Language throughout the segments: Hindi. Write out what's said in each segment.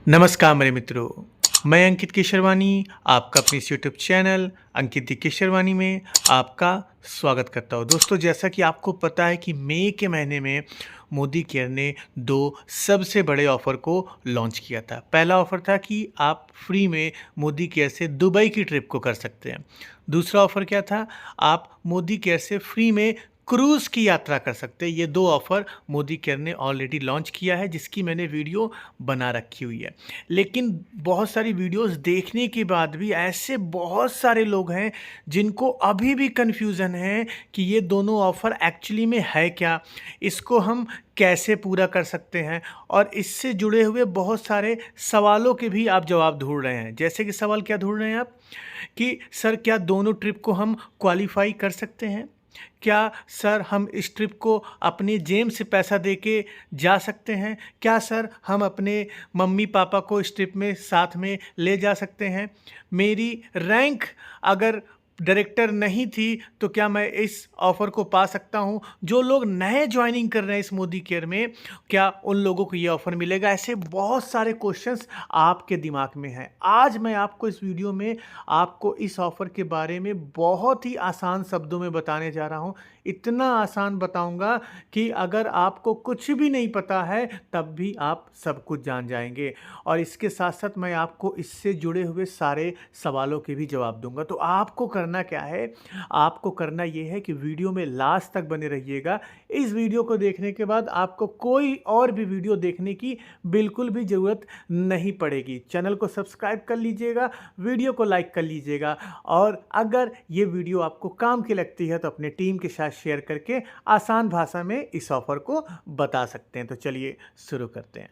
नमस्कार मेरे मित्रों, मैं अंकित केशरवानी आपका अपने इस यूट्यूब चैनल अंकित दी केशरवानी में आपका स्वागत करता हूँ। दोस्तों, जैसा कि आपको पता है कि मई के महीने में मोदी केयर ने 2 सबसे बड़े ऑफ़र को लॉन्च किया था। पहला ऑफ़र था कि आप फ्री में मोदी केयर से दुबई की ट्रिप को कर सकते हैं। दूसरा ऑफ़र क्या था? आप मोदी केयर से फ्री में क्रूज़ की यात्रा कर सकते हैं। ये 2 ऑफ़र मोदी केयर ने ऑलरेडी लॉन्च किया है, जिसकी मैंने वीडियो बना रखी हुई है। लेकिन बहुत सारी वीडियोज़ देखने के बाद भी ऐसे बहुत सारे लोग हैं जिनको अभी भी कन्फ्यूज़न है कि ये दोनों ऑफ़र एक्चुअली में है क्या? इसको हम कैसे पूरा कर सकते हैं? और इससे जुड़े हुए बहुत सारे सवालों के भी आप जवाब ढूँढ रहे हैं। जैसे कि सवाल क्या ढूँढ रहे हैं आप? कि सर, क्या दोनों ट्रिप को हम क्वालीफ़ाई कर सकते हैं? क्या सर, हम इस ट्रिप को अपनी जेब से पैसा दे के जा सकते हैं? क्या सर, हम अपने मम्मी-पापा को इस ट्रिप में साथ में ले जा सकते हैं? मेरी रैंक अगर डायरेक्टर नहीं थी, तो क्या मैं इस ऑफ़र को पा सकता हूँ? जो लोग नए जॉइनिंग कर रहे हैं इस मोदी केयर में, क्या उन लोगों को ये ऑफ़र मिलेगा? ऐसे बहुत सारे क्वेश्चंस आपके दिमाग में हैं। आज मैं आपको इस वीडियो में आपको इस ऑफ़र के बारे में बहुत ही आसान शब्दों में बताने जा रहा हूँ। इतना आसान बताऊँगा कि अगर आपको कुछ भी नहीं पता है, तब भी आप सब कुछ जान जाएँगे। और इसके साथ-साथ मैं आपको इससे जुड़े हुए सारे सवालों के भी जवाब दूँगा। तो आपको करना क्या है? आपको करना ये है कि वीडियो में लास्ट तक बने रहिएगा। इस वीडियो को देखने के बाद आपको कोई और भी वीडियो देखने की बिल्कुल भी ज़रूरत नहीं पड़ेगी। चैनल को सब्सक्राइब कर लीजिएगा, वीडियो को लाइक कर लीजिएगा और अगर ये वीडियो आपको काम की लगती है तो अपने टीम के साथ शेयर करके आसान भाषा में इस ऑफ़र को बता सकते हैं। तो चलिए शुरू करते हैं।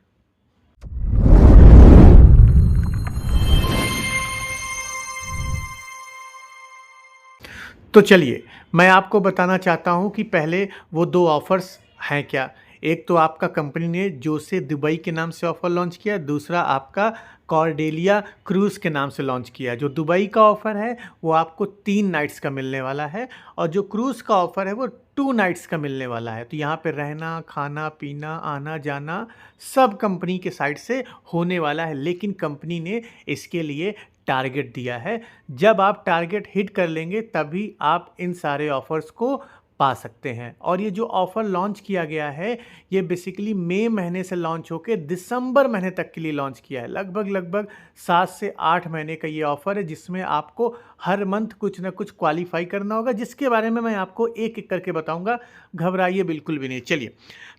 तो चलिए, मैं आपको बताना चाहता हूँ कि पहले वो 2 ऑफ़र्स हैं क्या? एक तो आपका कंपनी ने जो से दुबई के नाम से ऑफ़र लॉन्च किया, दूसरा आपका कॉर्डेलिया क्रूज़ के नाम से लॉन्च किया है। जो दुबई का ऑफ़र है, वो आपको 3 नाइट्स का मिलने वाला है और जो क्रूज़ का ऑफ़र है, वो 2 नाइट्स का मिलने वाला है। तो यहाँ पे रहना, खाना-पीना, आना-जाना सब कंपनी के साइड से होने वाला है, लेकिन कंपनी ने इसके लिए टारगेट दिया है। जब आप टारगेट हिट कर लेंगे तभी आप इन सारे ऑफ़र्स को पा सकते हैं। और ये जो ऑफ़र लॉन्च किया गया है, ये बेसिकली मई महीने से लॉन्च होके दिसंबर महीने तक के लिए लॉन्च किया है। लगभग 7 से 8 महीने का ये ऑफ़र है, जिसमें आपको हर मंथ कुछ ना कुछ क्वालीफ़ाई करना होगा, जिसके बारे में मैं आपको एक-एक करके बताऊँगा। घबराइए बिल्कुल भी नहीं। चलिए,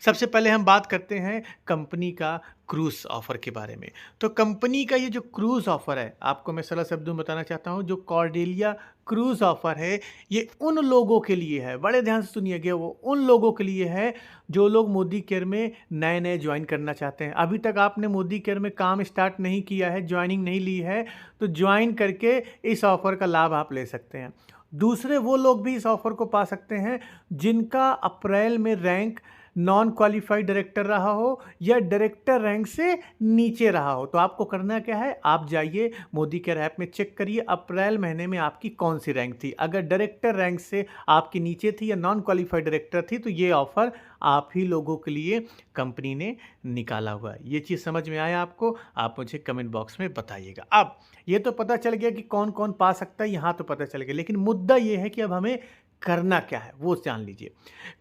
सबसे पहले हम बात करते हैं कंपनी का क्रूज़ ऑफ़र के बारे में। तो कंपनी का ये जो क्रूज़ ऑफ़र है, आपको मैं सरल शब्दों में बताना चाहता हूँ, जो कॉर्डेलिया क्रूज़ ऑफ़र है, ये उन लोगों के लिए है, बड़े ध्यान से सुनिएगा, वो उन लोगों के लिए है जो लोग मोदी केयर में नए-नए जॉइन करना चाहते हैं। अभी तक आपने मोदी केयर में काम स्टार्ट नहीं किया है, जॉइनिंग नहीं ली है, तो जॉइन करके इस ऑफ़र का लाभ आप ले सकते हैं। दूसरे वो लोग भी इस ऑफ़र को पा सकते हैं जिनका अप्रैल में रैंक नॉन क्वालिफाइड डायरेक्टर रहा हो या डायरेक्टर रैंक से नीचे रहा हो। तो आपको करना क्या है, आप जाइए मोदी केयर ऐप में चेक करिए अप्रैल महीने में आपकी कौन सी रैंक थी। अगर डायरेक्टर रैंक से आपकी नीचे थी या नॉन क्वालिफाइड डायरेक्टर थी, तो ये ऑफ़र आप ही लोगों के लिए कंपनी ने निकाला हुआ है। ये चीज़ समझ में आया आपको? आप मुझे कमेंट बॉक्स में बताइएगा। अब ये तो पता चल गया कि कौन-कौन पा सकता है, यहाँ तो पता चल गया, लेकिन मुद्दा ये है कि अब हमें करना क्या है, वो जान लीजिए।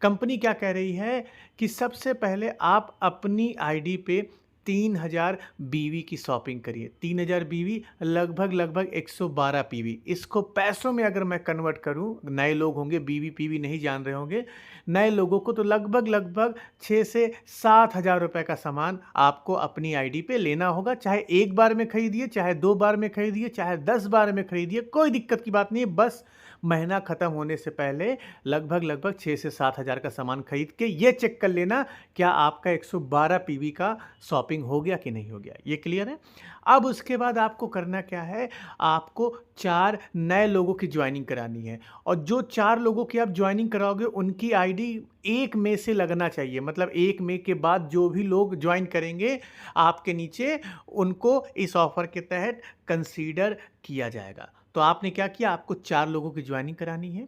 कंपनी क्या कह रही है कि सबसे पहले आप अपनी आईडी पे 3000 बीवी की शॉपिंग करिए। 3000 बीवी लगभग 112 पीवी। इसको पैसों में अगर मैं कन्वर्ट करूं, नए लोग होंगे बीवी पीवी नहीं जान रहे होंगे, नए लोगों को तो लगभग 6 से 7 हज़ार रुपये का सामान आपको अपनी आईडी पे लेना होगा। चाहे एक बार में खरीदिए, चाहे 2 बार में खरीदिए, चाहे 10 बार में खरीदिए, कोई दिक्कत की बात नहीं है। बस महीना ख़त्म होने से पहले लगभग 6 से 7 हज़ार का सामान खरीद के ये चेक कर लेना क्या आपका 112 पीवी का शॉपिंग हो गया कि नहीं हो गया। ये क्लियर है? अब उसके बाद आपको करना क्या है, आपको 4 नए लोगों की ज्वाइनिंग करानी है और जो 4 लोगों की आप ज्वाइनिंग कराओगे उनकी आईडी 1 मई से लगना चाहिए। मतलब 1 मई के बाद जो भी लोग ज्वाइन करेंगे आपके नीचे, उनको इस ऑफ़र के तहत कंसीडर किया जाएगा। तो आपने क्या किया, आपको 4 लोगों की ज्वाइनिंग करानी है।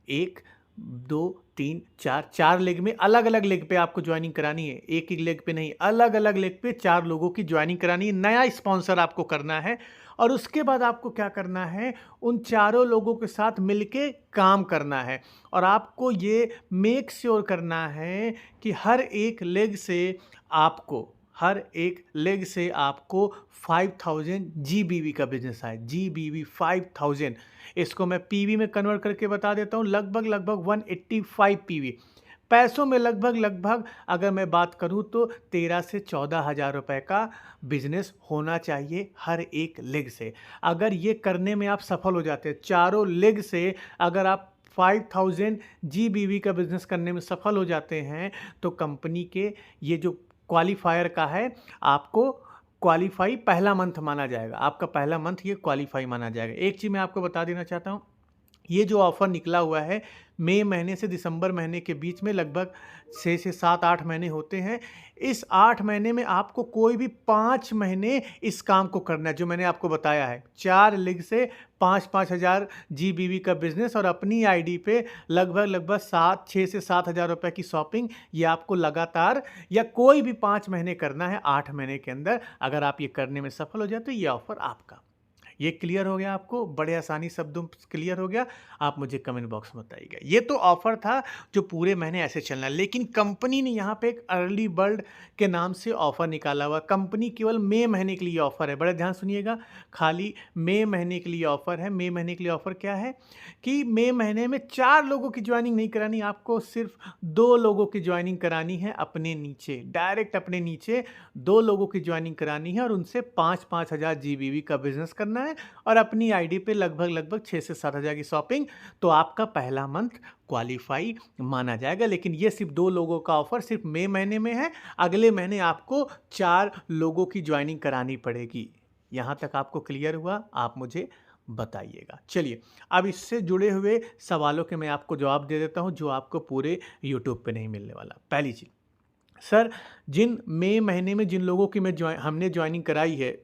1 2, 3, 4, 4 लेग में अलग अलग लेग पे आपको ज्वाइनिंग करानी है, एक एक लेग पे नहीं, अलग अलग लेग पे 4 लोगों की ज्वाइनिंग करानी है, नया स्पॉन्सर आपको करना है। और उसके बाद आपको क्या करना है, उन चारों लोगों के साथ मिलके काम करना है और आपको ये मेक श्योर करना है कि हर एक लेग से आपको 5000 जीबीवी का बिजनेस आए। जीबीवी 5000, इसको मैं पीवी में कन्वर्ट करके बता देता हूँ, लगभग 185 पीवी। पैसों में लगभग अगर मैं बात करूं तो 13 से 14 हज़ार रुपए का बिजनेस होना चाहिए हर एक लेग से। अगर ये करने में आप सफल हो जाते हैं, चारों लेग से अगर आप 5000 जीबीवी का बिजनेस करने में सफल हो जाते हैं, तो कंपनी के ये जो क्वालिफायर का है, आपको क्वालिफाई पहला मंथ माना जाएगा, आपका पहला मंथ ये क्वालिफाई माना जाएगा। एक चीज़ मैं आपको बता देना चाहता हूँ, ये जो ऑफ़र निकला हुआ है मई महीने से दिसंबर महीने के बीच में, लगभग 6 से 7-8 महीने होते हैं। इस 8 महीने में आपको कोई भी 5 महीने इस काम को करना है जो मैंने आपको बताया है। 4 लेग से 5-5 हज़ार जीबीवी का बिज़नेस और अपनी आईडी पे लगभग 6 से 7 हज़ार रुपये की शॉपिंग, ये आपको लगातार या कोई भी 5 महीने करना है 8 महीने के अंदर। अगर आप ये करने में सफल हो जाए तो ये ऑफ़र आपका। ये क्लियर हो गया आपको, बड़े आसानी शब्दों में क्लियर हो गया। आप मुझे कमेंट बॉक्स में बताइएगा। ये तो ऑफर था जो पूरे महीने ऐसे चलना है, लेकिन कंपनी ने यहाँ पे एक अर्ली बर्ड के नाम से ऑफर निकाला हुआ। कंपनी केवल मई महीने के लिए ऑफर है, बड़े ध्यान सुनिएगा, खाली मई महीने के लिए ऑफर है। मई महीने के लिए ऑफर क्या है कि मई महीने में 4 लोगों की ज्वाइनिंग नहीं करानी, आपको सिर्फ 2 लोगों की ज्वाइनिंग करानी है। अपने नीचे डायरेक्ट अपने नीचे 2 लोगों की ज्वाइनिंग करानी है और उनसे 5-5 हज़ार जीबीवी का बिजनेस करना है और अपनी आईडी पे लगभग 6 से 7 हज़ार की शॉपिंग, तो आपका पहला मंथ क्वालिफाई माना जाएगा। लेकिन ये सिर्फ 2 लोगों का ऑफर सिर्फ मई महीने में है, अगले महीने आपको 4 लोगों की ज्वाइनिंग करानी पड़ेगी। यहाँ तक आपको क्लियर हुआ? आप मुझे बताइएगा। चलिए, अब इससे जुड़े हुए सवालों के मैं आपको जवाब दे देता हूँ जो आपको पूरे यूट्यूब पे नहीं मिलने वाला। पहली चीज़, सर जिन मई महीने में जिन लोगों की हमने ज्वाइनिंग कराई है,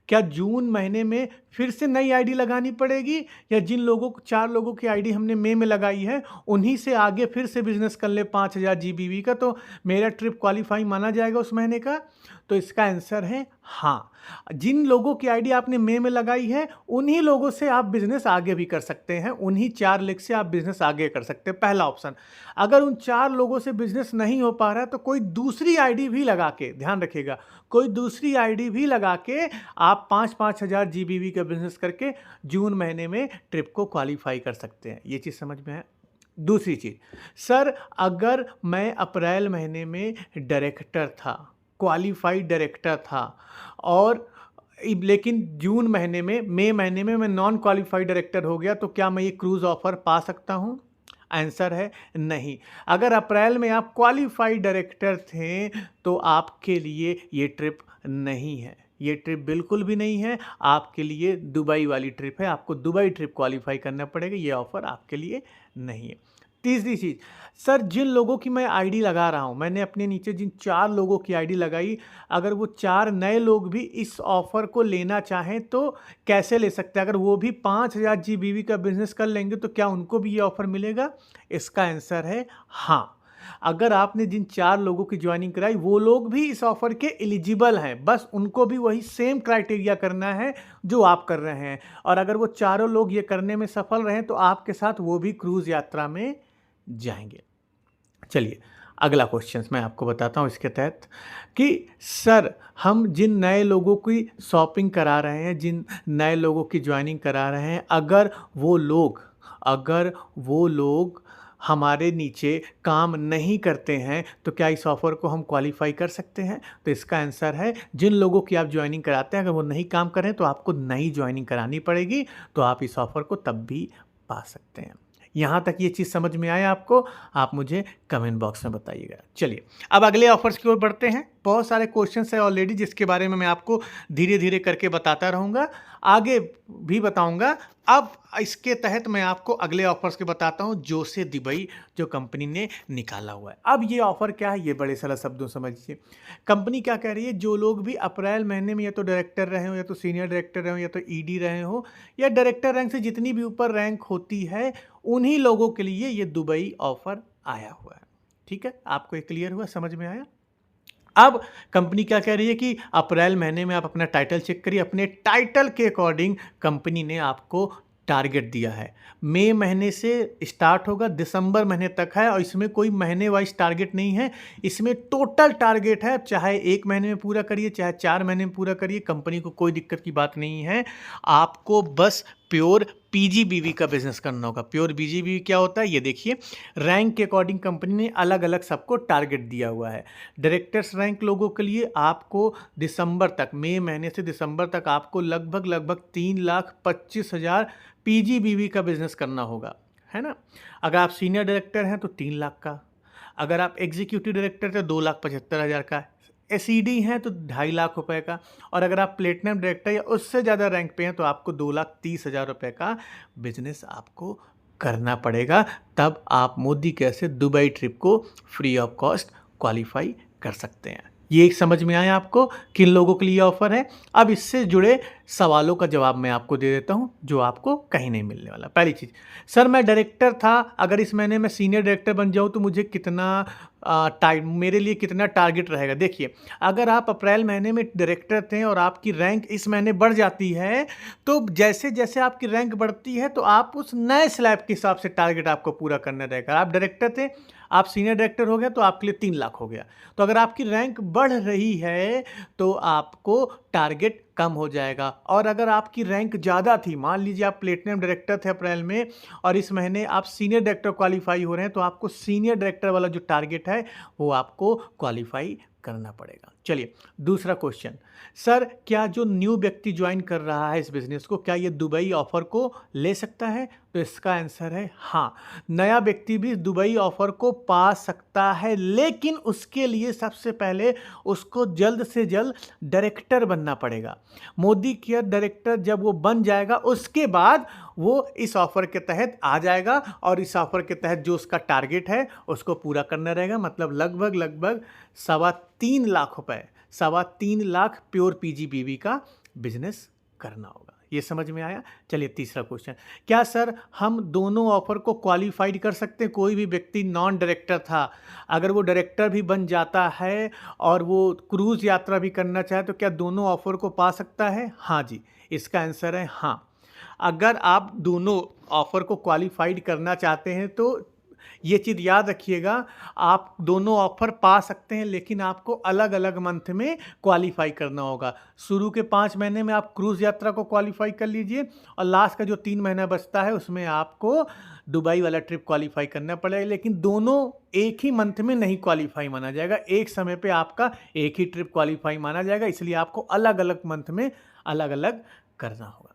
क्या जून महीने में फिर से नई आईडी लगानी पड़ेगी, या जिन लोगों को 4 लोगों की आईडी हमने मई में लगाई है उन्हीं से आगे फिर से बिजनेस कर ले 5000 जीबीवी का, तो मेरा ट्रिप क्वालिफाई माना जाएगा उस महीने का? तो इसका आंसर है हाँ। जिन लोगों की आईडी आपने मई में लगाई है उन्हीं लोगों से आप बिजनेस आगे भी कर सकते हैं, उन्हीं 4 लेग से आप बिजनेस आगे कर सकते हैं, पहला ऑप्शन। अगर उन 4 लोगों से बिजनेस नहीं हो पा रहा है तो कोई दूसरी आईडी भी लगा के, ध्यान रखिएगा, कोई दूसरी आईडी भी लगा के आप 5-5 हज़ार जीबीवी का बिजनेस करके जून महीने में ट्रिप को क्वालिफाई कर सकते हैं। ये चीज़ समझ में है? दूसरी चीज़, सर अगर मैं अप्रैल महीने में डायरेक्टर था, क्वालिफाइड डायरेक्टर था, और लेकिन जून महीने में, मई महीने में मैं नॉन क्वालिफाइड डायरेक्टर हो गया, तो क्या मैं ये क्रूज ऑफर पा सकता हूँ? आंसर है नहीं। अगर अप्रैल में आप क्वालिफाइड डायरेक्टर थे तो आपके लिए ये ट्रिप नहीं है, ये ट्रिप बिल्कुल भी नहीं है। आपके लिए दुबई वाली ट्रिप है, आपको दुबई ट्रिप क्वालिफाई करना पड़ेगा, ये ऑफ़र आपके लिए नहीं है। तीसरी चीज़, सर जिन लोगों की मैं आईडी लगा रहा हूँ, मैंने अपने नीचे जिन 4 लोगों की आईडी लगाई, अगर वो 4 नए लोग भी इस ऑफ़र को लेना चाहें तो कैसे ले सकते हैं? अगर वो भी 5000 जीबीवी का बिजनेस कर लेंगे तो क्या उनको भी ये ऑफ़र मिलेगा? इसका आंसर है हाँ। अगर आपने जिन 4 लोगों की ज्वाइनिंग कराई वो लोग भी इस ऑफ़र के एलिजिबल हैं, बस उनको भी वही सेम क्राइटेरिया करना है जो आप कर रहे हैं, और अगर वो चारों लोग ये करने में सफल रहे तो आपके साथ वो भी क्रूज़ यात्रा में जाएंगे। चलिए, अगला क्वेश्चन मैं आपको बताता हूँ इसके तहत कि सर हम जिन नए लोगों की शॉपिंग करा रहे हैं, जिन नए लोगों की ज्वाइनिंग करा रहे हैं, अगर वो लोग हमारे नीचे काम नहीं करते हैं तो क्या इस ऑफ़र को हम क्वालिफाई कर सकते हैं? तो इसका आंसर है जिन लोगों की आप ज्वाइनिंग कराते हैं, अगर वो नहीं काम कर रहे हैं तो आपको नई ज्वाइनिंग करानी पड़ेगी, तो आप इस ऑफ़र को तब भी पा सकते हैं। यहाँ तक ये चीज़ समझ में आया आपको? आप मुझे कमेंट बॉक्स में बताइएगा। चलिए, अब अगले ऑफर्स की ओर बढ़ते हैं। बहुत सारे क्वेश्चंस हैं ऑलरेडी जिसके बारे में मैं आपको धीरे धीरे करके बताता रहूँगा, आगे भी बताऊँगा। अब इसके तहत मैं आपको अगले ऑफर्स के बताता हूँ जो से दुबई जो कंपनी ने निकाला हुआ है। अब ये ऑफ़र क्या है, ये बड़े सरल शब्दों समझिए। कंपनी क्या कह रही है, जो लोग भी अप्रैल महीने में या तो डायरेक्टर रहे हो, या तो सीनियर डायरेक्टर रहे हो, या तो ईडी रहे हो, या डायरेक्टर रैंक से जितनी भी ऊपर रैंक होती है, उन्हीं लोगों के लिए ये दुबई ऑफर आया हुआ है। ठीक है, आपको ये क्लियर हुआ, समझ में आया? अब कंपनी क्या कह रही है कि अप्रैल महीने में आप अपना टाइटल चेक करिए, अपने टाइटल के अकॉर्डिंग कंपनी ने आपको टारगेट दिया है। मई महीने से स्टार्ट होगा, दिसंबर महीने तक है, और इसमें कोई महीने वाइज टारगेट नहीं है, इसमें टोटल टारगेट है। चाहे 1 महीने में पूरा करिए, चाहे 4 महीने में पूरा करिए, कंपनी को कोई दिक्कत की बात नहीं है। आपको बस प्योर पीजीबीवी का बिजनेस करना होगा। प्योर पीजीबीवी क्या होता है ये देखिए, रैंक के अकॉर्डिंग कंपनी ने अलग अलग सबको टारगेट दिया हुआ है। डायरेक्टर्स रैंक लोगों के लिए आपको दिसंबर तक, मई महीने से दिसंबर तक आपको लगभग 3,25,000 पीजीबीवी का बिजनेस करना होगा, है ना। अगर आप सीनियर डायरेक्टर हैं तो 3 लाख का, अगर आप एग्जीक्यूटिव डायरेक्टर तो 2,75,000 का, एसईडी हैं तो 2.5 लाख रुपए का, और अगर आप प्लेटिनम डायरेक्टर या उससे ज़्यादा रैंक पे हैं तो आपको 2,30,000 रुपए का बिजनेस आपको करना पड़ेगा। तब आप मोदी केयर से दुबई ट्रिप को फ्री ऑफ कॉस्ट क्वालिफाई कर सकते हैं। ये समझ में आया आपको किन लोगों के लिए ऑफर है? अब इससे जुड़े सवालों का जवाब मैं आपको दे देता हूं जो आपको कहीं नहीं मिलने वाला। पहली चीज़, सर मैं डायरेक्टर था, अगर इस महीने में सीनियर डायरेक्टर बन जाऊं तो मुझे कितना मेरे लिए कितना टारगेट रहेगा? देखिए, अगर आप अप्रैल महीने में डायरेक्टर थे और आपकी रैंक इस महीने बढ़ जाती है, तो जैसे जैसे आपकी रैंक बढ़ती है तो आप उस नए स्लैब के हिसाब से टारगेट आपको पूरा करना रहेगा। आप डायरेक्टर थे, आप सीनियर डायरेक्टर हो गया तो आपके लिए 3 लाख हो गया। तो अगर आपकी रैंक बढ़ रही है तो आपको टारगेट कम हो जाएगा। और अगर आपकी रैंक ज़्यादा थी, मान लीजिए आप प्लेटिनम डायरेक्टर थे अप्रैल में और इस महीने आप सीनियर डायरेक्टर क्वालिफाई हो रहे हैं, तो आपको सीनियर डायरेक्टर वाला जो टारगेट है वो आपको क्वालिफाई करना पड़ेगा। चलिए दूसरा क्वेश्चन, सर क्या जो न्यू व्यक्ति ज्वाइन कर रहा है इस बिजनेस को, क्या ये दुबई ऑफर को ले सकता है? तो इसका आंसर है हाँ, नया व्यक्ति भी दुबई ऑफर को पा सकता है, लेकिन उसके लिए सबसे पहले उसको जल्द से जल्द डायरेक्टर बनना पड़ेगा। मोदी केयर डायरेक्टर जब वो बन जाएगा उसके बाद वो इस ऑफर के तहत आ जाएगा, और इस ऑफर के तहत जो उसका टारगेट है उसको पूरा करना रहेगा। मतलब लगभग 3.25 लाख रुपए, 3.25 लाख प्योर पीजीबीवी का बिजनेस करना होगा। ये समझ में आया? चलिए तीसरा क्वेश्चन, क्या सर हम दोनों ऑफर को क्वालिफाइड कर सकते हैं? कोई भी व्यक्ति नॉन डायरेक्टर था, अगर वो डायरेक्टर भी बन जाता है और वो क्रूज यात्रा भी करना चाहे तो क्या दोनों ऑफर को पा सकता है? हाँ जी, इसका आंसर है हाँ। अगर आप दोनों ऑफर को क्वालिफाइड करना चाहते हैं तो ये चीज़ याद रखिएगा, आप दोनों ऑफर पा सकते हैं, लेकिन आपको अलग अलग मंथ में क्वालिफाई करना होगा। शुरू के 5 महीने में आप क्रूज़ यात्रा को क्वालिफाई कर लीजिए, और लास्ट का जो 3 महीना बचता है उसमें आपको दुबई वाला ट्रिप क्वालिफाई करना पड़ेगा। लेकिन दोनों एक ही मंथ में नहीं क्वालिफाई माना जाएगा, एक समय पे आपका एक ही ट्रिप क्वालिफाई माना जाएगा, इसलिए आपको अलग अलग मंथ में अलग अलग करना होगा।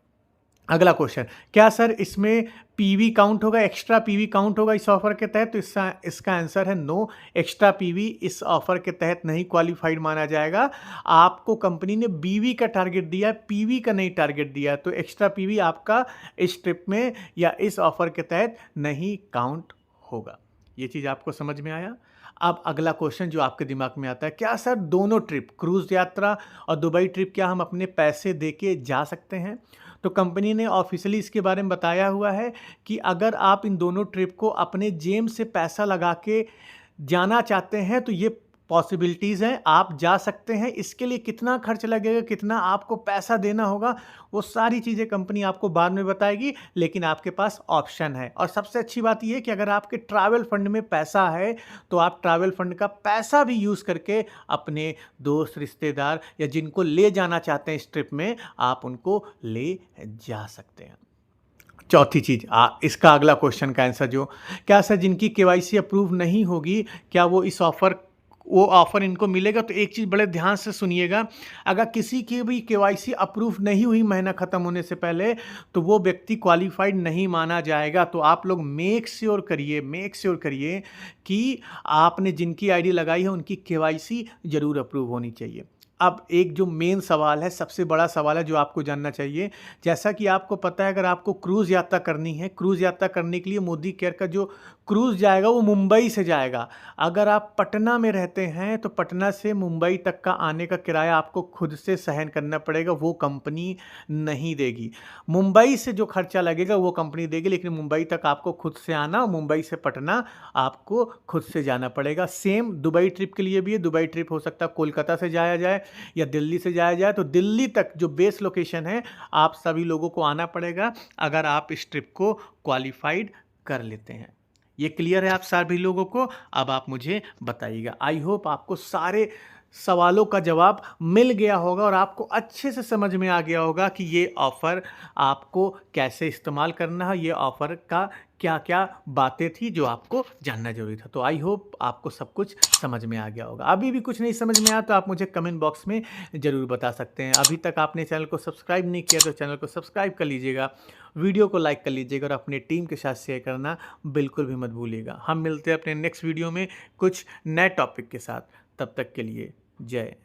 अगला क्वेश्चन, क्या सर इसमें पीवी काउंट होगा, एक्स्ट्रा पीवी काउंट होगा इस ऑफर के तहत? तो इसका आंसर है नो, एक्स्ट्रा पीवी इस ऑफर के तहत नहीं क्वालिफाइड माना जाएगा। आपको कंपनी ने बीवी का टारगेट दिया है, पीवी का नहीं टारगेट दिया है, तो एक्स्ट्रा पीवी आपका इस ट्रिप में या इस ऑफर के तहत नहीं काउंट होगा। ये चीज़ आपको समझ में आया? अब अगला क्वेश्चन जो आपके दिमाग में आता है, क्या सर दोनों ट्रिप, क्रूज यात्रा और दुबई ट्रिप, क्या हम अपने पैसे दे के जा सकते हैं? तो कंपनी ने ऑफिशियली इसके बारे में बताया हुआ है कि अगर आप इन दोनों ट्रिप को अपने जेब से पैसा लगा के जाना चाहते हैं तो ये पॉसिबिलिटीज़ हैं, आप जा सकते हैं। इसके लिए कितना खर्च लगेगा, कितना आपको पैसा देना होगा, वो सारी चीज़ें कंपनी आपको बाद में बताएगी, लेकिन आपके पास ऑप्शन है। और सबसे अच्छी बात यह है कि अगर आपके ट्रैवल फंड में पैसा है तो आप ट्रैवल फंड का पैसा भी यूज़ करके अपने दोस्त, रिश्तेदार या जिनको ले जाना चाहते हैं इस ट्रिप में, आप उनको ले जा सकते हैं। चौथी चीज़, इसका अगला क्वेश्चन का आंसर जो, क्या सर जिनकी केवाईसी अप्रूव नहीं होगी क्या वो ऑफ़र इनको मिलेगा? तो एक चीज़ बड़े ध्यान से सुनिएगा, अगर किसी की भी केवाईसी अप्रूव नहीं हुई महीना ख़त्म होने से पहले तो वो व्यक्ति क्वालिफाइड नहीं माना जाएगा। तो आप लोग मेक श्योर करिए कि आपने जिनकी आईडी लगाई है उनकी केवाईसी ज़रूर अप्रूव होनी चाहिए। अब एक जो मेन सवाल है, सबसे बड़ा सवाल है जो आपको जानना चाहिए। जैसा कि आपको पता है, अगर आपको क्रूज़ यात्रा करनी है, क्रूज़ यात्रा करने के लिए मोदी केयर का जो क्रूज़ जाएगा वो मुंबई से जाएगा। अगर आप पटना में रहते हैं तो पटना से मुंबई तक का आने का किराया आपको खुद से सहन करना पड़ेगा, वो कंपनी नहीं देगी। मुंबई से जो खर्चा लगेगा वो कंपनी देगी, लेकिन मुंबई तक आपको खुद से आना, मुंबई से पटना आपको खुद से जाना पड़ेगा। सेम दुबई ट्रिप के लिए भी है। दुबई ट्रिप हो सकता है कोलकाता से जाया जाए या दिल्ली से जाया जाए, तो दिल्ली तक जो बेस लोकेशन है आप सभी लोगों को आना पड़ेगा अगर आप इस ट्रिप को क्वालिफाइड कर लेते हैं। ये क्लियर है आप सभी लोगों को? अब आप मुझे बताइएगा। आई होप आपको सारे सवालों का जवाब मिल गया होगा और आपको अच्छे से समझ में आ गया होगा कि ये ऑफ़र आपको कैसे इस्तेमाल करना है, ये ऑफ़र का क्या क्या बातें थी जो आपको जानना जरूरी था। तो आई होप आपको सब कुछ समझ में आ गया होगा। अभी भी कुछ नहीं समझ में आया तो आप मुझे कमेंट बॉक्स में ज़रूर बता सकते हैं। अभी तक आपने चैनल को सब्सक्राइब नहीं किया तो चैनल को सब्सक्राइब कर लीजिएगा, वीडियो को लाइक कर लीजिएगा और अपनी टीम के साथ शेयर करना बिल्कुल भी मत भूलिएगा। हम मिलते हैं अपने नेक्स्ट वीडियो में कुछ नए टॉपिक के साथ। तब तक के लिए जय